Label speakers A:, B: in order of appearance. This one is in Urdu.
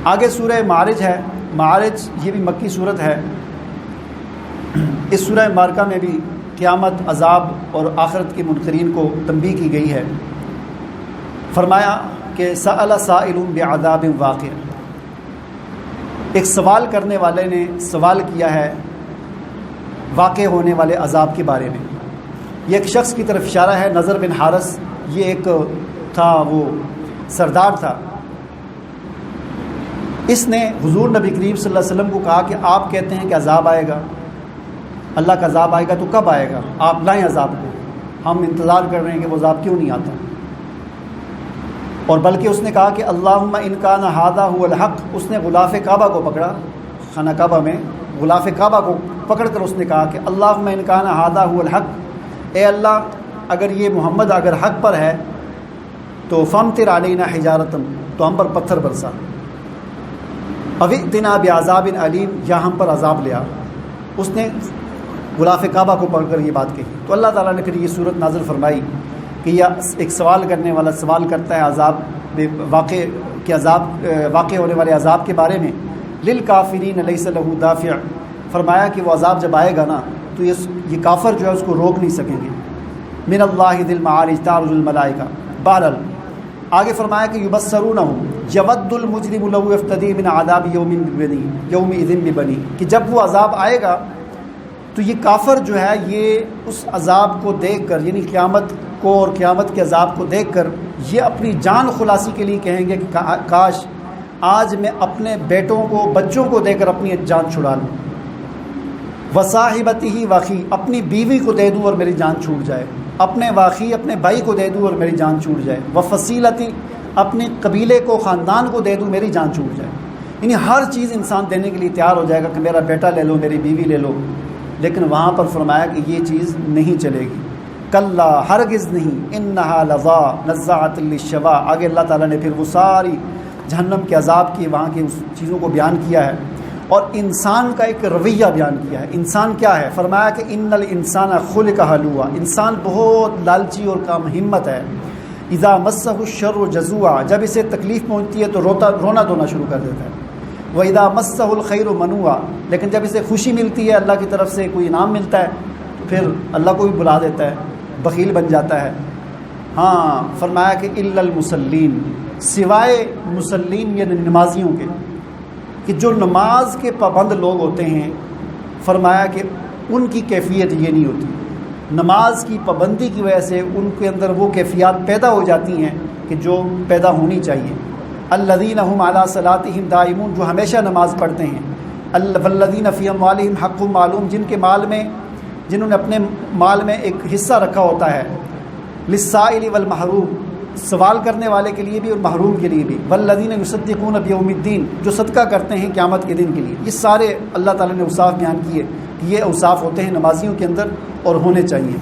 A: آگے سورہ معارج ہے. معارج یہ بھی مکی صورت ہے. اس سورہ مبارکہ میں بھی قیامت، عذاب اور آخرت کے منکرین کو تنبیہ کی گئی ہے. فرمایا کہ سأل سائل بعذاب واقع، ایک سوال کرنے والے نے سوال کیا ہے واقع ہونے والے عذاب کے بارے میں. یہ ایک شخص کی طرف اشارہ ہے، نضر بن حارث. یہ ایک تھا، وہ سردار تھا. اس نے حضور نبی کریم صلی اللہ علیہ وسلم کو کہا کہ آپ کہتے ہیں کہ عذاب آئے گا، اللہ کا عذاب آئے گا، تو کب آئے گا؟ آپ لائیں عذاب کو، ہم انتظار کر رہے ہیں کہ وہ عذاب کیوں نہیں آتا. اور بلکہ اس نے کہا کہ اللہم ان کان ھذا ھو الحق. اس نے غلاف کعبہ کو پکڑا، خانہ کعبہ میں غلاف کعبہ کو پکڑ کر اس نے کہا کہ اللہم ان کان ھذا ھو الحق، اے اللہ اگر یہ محمد اگر حق پر ہے تو فامطر علینا حجارۃ، تو ہم پر پتھر برسا، او ائتنا بعذاب علیم، یا ہم پر عذاب لیا. اس نے غلاف کعبہ کو پکڑ کر یہ بات کہی. تو اللہ تعالیٰ نے پھر یہ صورت نازل فرمائی کہ یہ ایک سوال کرنے والا سوال کرتا ہے عذاب واقع ہونے والے عذاب کے بارے میں. للکافرین لیس لہ دافع، فرمایا کہ وہ عذاب جب آئے گا نا تو یہ کافر جو ہے اس کو روک نہیں سکیں گے. من اللہ ذی المعارج تعرج الملائکہ. بہرحال آگے فرمایا کہ یبصرونہم یود المجرم لو یفتدی من عذاب یومئذ ببنی، کہ جب وہ عذاب آئے گا تو یہ کافر جو ہے یہ اس عذاب کو دیکھ کر، یعنی قیامت کو اور قیامت کے عذاب کو دیکھ کر یہ اپنی جان خلاصی کے لیے کہیں گے کہ کاش آج میں اپنے بیٹوں کو، بچوں کو دے کر اپنی جان چھڑا لوں. وصاحبتہ واخی، اپنی بیوی کو دے دوں اور میری جان چھوٹ جائے. اپنے واخی، اپنے بھائی کو دے دوں اور میری جان چھوٹ جائے. وفصیلتی، اپنے قبیلے کو، خاندان کو دے دوں، میری جان چھوٹ جائے. یعنی ہر چیز انسان دینے کے لیے تیار ہو جائے گا کہ میرا بیٹا لے لو، میری بیوی لے لو. لیکن وہاں پر فرمایا کہ یہ چیز نہیں چلے گی. کلا، ہرگز نہیں. انہا لظا نزاعۃ للشوا. آگے اللہ تعالیٰ نے پھر وہ ساری جہنم کے عذاب کی، وہاں کی اس چیزوں کو بیان کیا ہے اور انسان کا ایک رویہ بیان کیا ہے. انسان کیا ہے؟ فرمایا کہ ان الانسان خلق ہلوعا، انسان بہت لالچی اور کم ہمت ہے. اذا مسہ الشر جزوعا، جب اسے تکلیف پہنچتی ہے تو رونا دھونا شروع کر دیتا ہے. وَإِذَا مَسَّهُ الْخَيْرُ مَنُوعًا، لیکن جب اسے خوشی ملتی ہے، اللہ کی طرف سے کوئی انعام ملتا ہے تو پھر اللہ کو بھی بلا دیتا ہے، بخیل بن جاتا ہے. ہاں فرمایا کہ إِلَّا الْمُصَلِّينَ، سوائے مسلین یعنی نمازیوں کے، کہ جو نماز کے پابند لوگ ہوتے ہیں، فرمایا کہ ان کی کیفیت یہ نہیں ہوتی. نماز کی پابندی کی وجہ سے ان کے اندر وہ کیفیات پیدا ہو جاتی ہیں کہ جو پیدا ہونی چاہیے. الذین هم علی صلاتہم دائمون، جو ہمیشہ نماز پڑھتے ہیں. والذین فی اموالہم حق معلوم، جن کے مال میں، جنہوں نے اپنے مال میں ایک حصہ رکھا ہوتا ہے. للسائل والمحروم، سوال کرنے والے کے لیے بھی اور محروم کے لیے بھی. والذین یصدقون بیوم الدین، جو صدقہ کرتے ہیں قیامت کے دن کے لیے. یہ سارے اللہ تعالیٰ نے اوصاف بیان کیے کہ یہ اوصاف ہوتے ہیں نمازیوں کے اندر اور ہونے چاہیے.